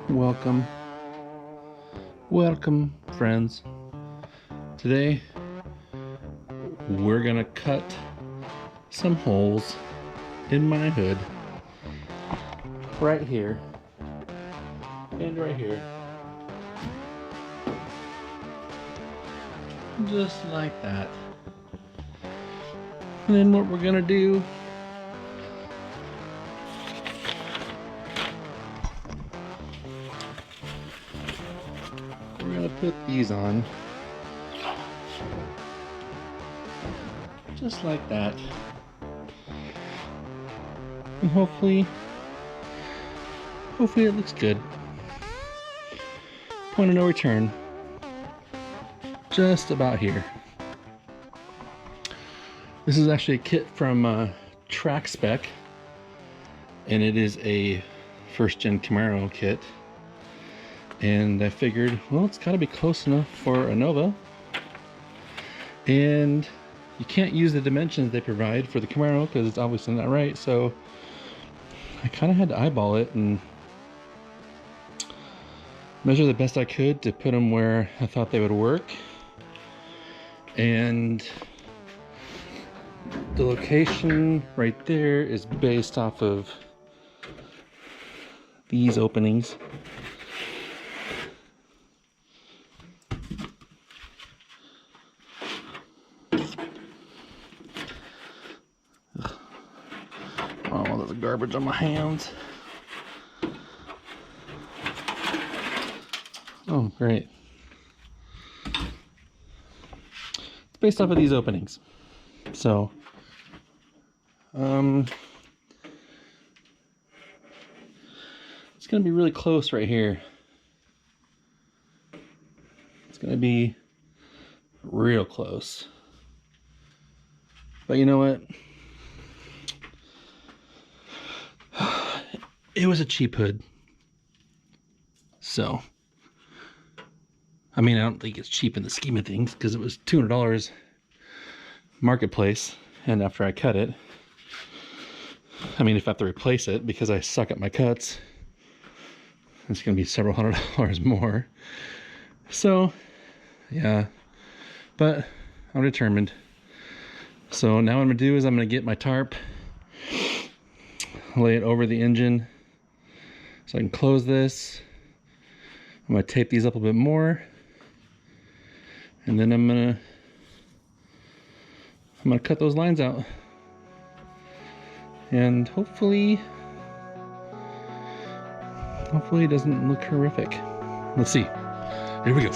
Welcome, welcome, friends. Today we're gonna cut some holes in my hood right here and right here, just like that. And then what we're gonna do, we're gonna put these on just like that, and hopefully it looks good. Point of no return, just about here. This is actually a kit from Trackspec, and it is a first-gen Camaro kit. And I figured, well, it's got to be close enough for a Nova, and you can't use the dimensions they provide for the Camaro because it's obviously not right. So I kind of had to eyeball it and measure the best I could to put them where I thought they would work. And the location right there is based off of these openings. Oh, there's garbage on my hands. Oh, great. It's based off of these openings. So, it's going to be really close right here. It's going to be real close. But you know what? It was a cheap hood. So, I mean, I don't think it's cheap in the scheme of things because it was $200 marketplace. And after I cut it, I mean, if I have to replace it because I suck at my cuts, it's going to be several $100s more. So, yeah, but I'm determined. So now what I'm going to do is I'm going to get my tarp, lay it over the engine so I can close this. I'm going to tape these up a bit more, and then I'm going to cut those lines out, and hopefully it doesn't look horrific. Let's see. Here we go.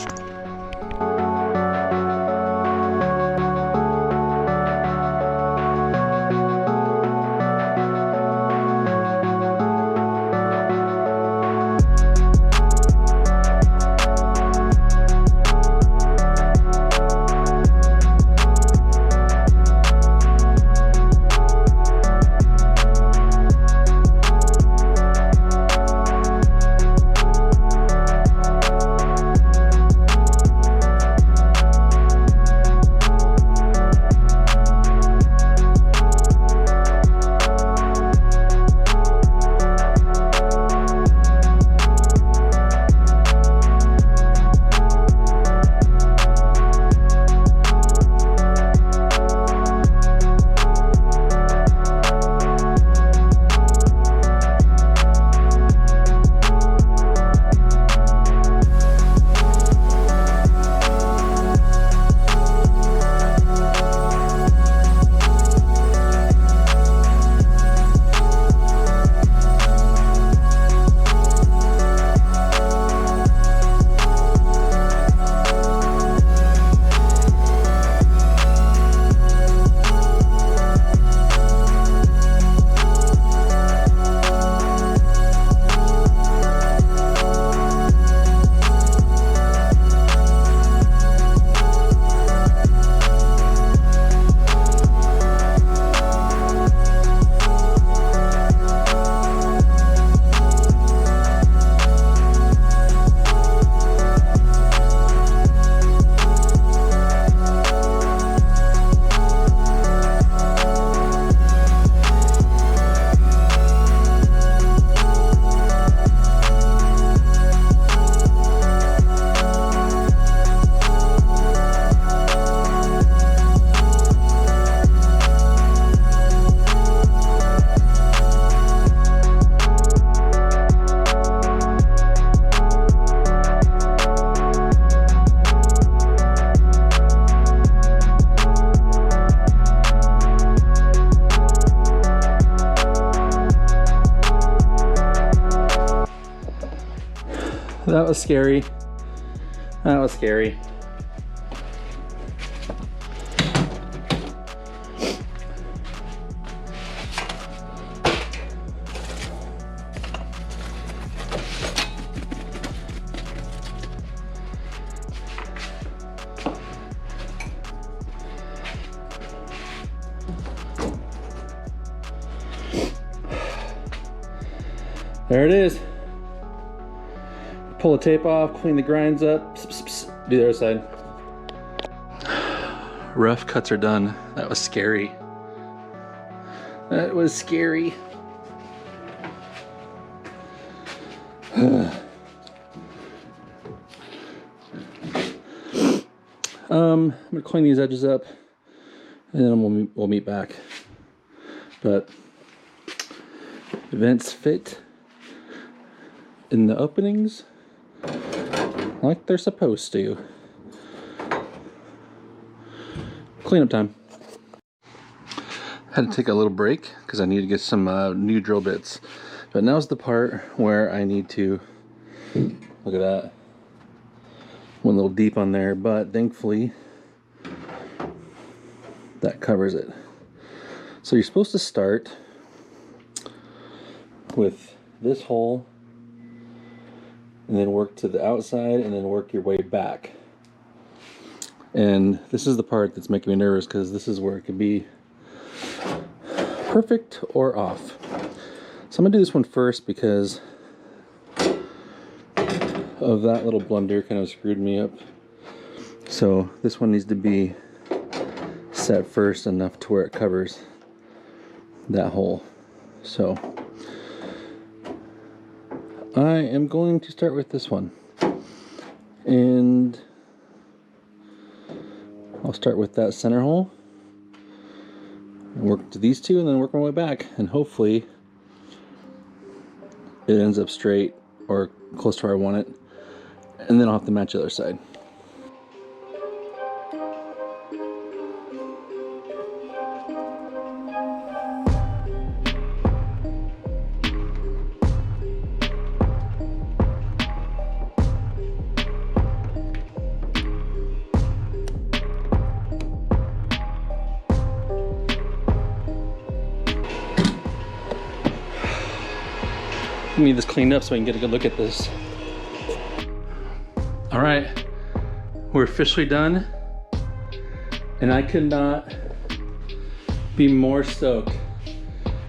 That was scary. That was scary. There it is. Pull the tape off, clean the grinds up, do the other side. Rough cuts are done. That was scary. That was scary. I'm gonna clean these edges up and then we'll meet back. But vents fit in the openings like they're supposed to. Cleanup time. Had to take a little break because I need to get some new drill bits. But now's the part where I need to, look at that. Went a little deep on there, but thankfully that covers it. So you're supposed to start with this hole and then work to the outside and then work your way back. And this is the part that's making me nervous because this is where it could be perfect or off. So I'm gonna do this one first because of that little blunder kind of screwed me up. So this one needs to be set first enough to where it covers that hole. So I am going to start with this one, and I'll start with that center hole and work to these two and then work my way back, and hopefully it ends up straight or close to where I want it, and then I'll have to match the other side. I need this cleaned up so I can get a good look at this. All right, we're officially done, and I could not be more stoked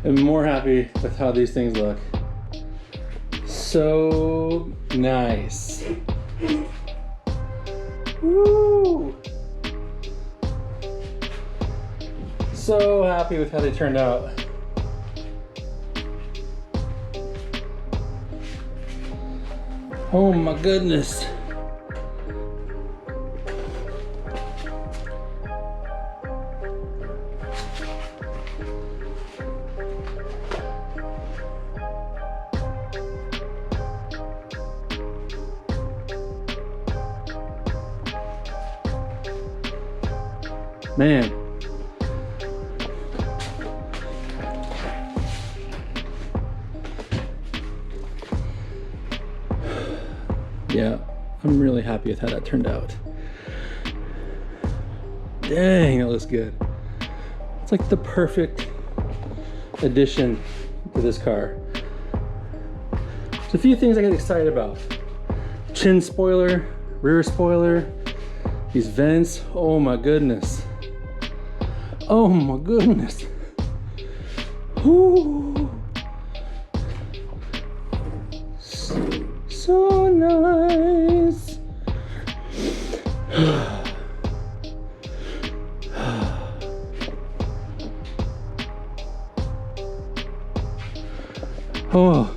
and more happy with how these things look. So nice. Woo! So happy with how they turned out. Oh my goodness. Man. Yeah, I'm really happy with how that turned out. Dang, it looks good. It's like the perfect addition to this car. There's a few things I get excited about. Chin spoiler, rear spoiler, these vents, oh my goodness. Oh my goodness. Ooh. So nice. Oh,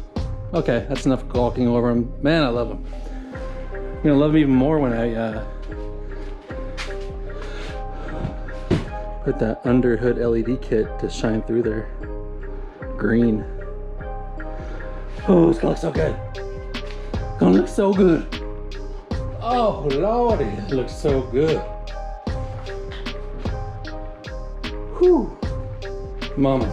okay, that's enough gawking over them. Man, I love them. I'm gonna love them even more when I put that under hood LED kit to shine through there. Green. Oh, it's gonna look so good. Gonna look so good. Oh lordy, it looks so good. Whew, mama.